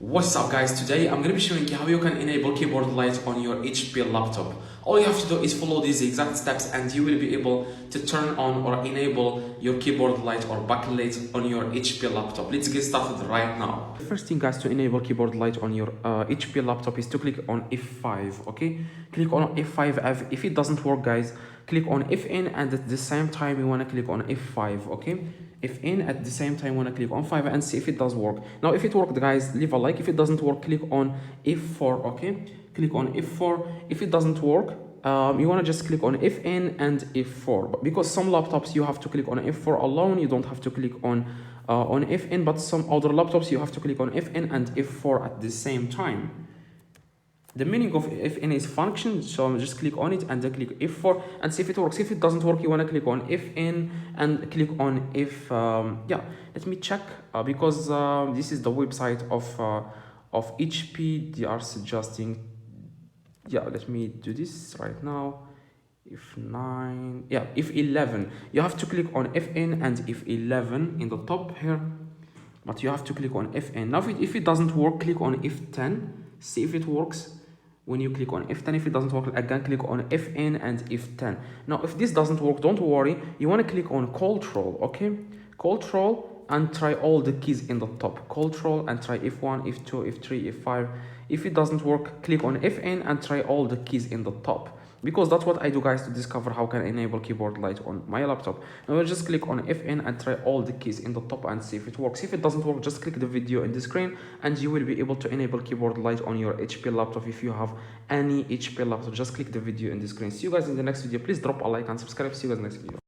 What's up guys, today I'm going to be showing you how you can enable keyboard light on your HP laptop. All you have to do is follow these exact steps and you will be able to turn on or enable your keyboard light or backlit on your HP laptop. Let's get started right now. The first thing guys to enable keyboard light on your HP laptop is to click on F5, okay? Click on F5. If it doesn't work guys, click on Fn and at the same time you want to click on F5, okay? Fn at the same time want to click on 5 and see if it does work. Now if it worked guys, leave a like. If it doesn't work, click on F4, okay? Click on F4. If it doesn't work, you want to just click on Fn and F4, but because some laptops you have to click on F4 alone, you don't have to click on Fn, but some other laptops you have to click on Fn and F4 at the same time. The meaning of Fn is function, so just click on it and then click F4 and see if it works. If it doesn't work, you want to click on Fn and click on F. Let me check because this is the website of HP. They are suggesting. Let me do this right now. F9, F11. You have to click on Fn and F11 in the top here, but you have to click on Fn. Now if it doesn't work, click on F10. See if it works. When you click on F10, if it doesn't work, again click on Fn and F10. Now if this doesn't work, don't worry, you want to click on Ctrl, okay? Ctrl and try all the keys in the top. Ctrl and try F1, F2, F3, F5. If it doesn't work, click on Fn and try all the keys in the top, because that's what I do guys to discover how can I enable keyboard light on my laptop. Now we'll just click on Fn and try all the keys in the top and see if it works. If it doesn't work, just click the video in the screen and you will be able to enable keyboard light on your HP laptop. If you have any HP laptop, just click the video in the screen. See you guys in the next video. Please drop a like and subscribe. See you guys in the next video.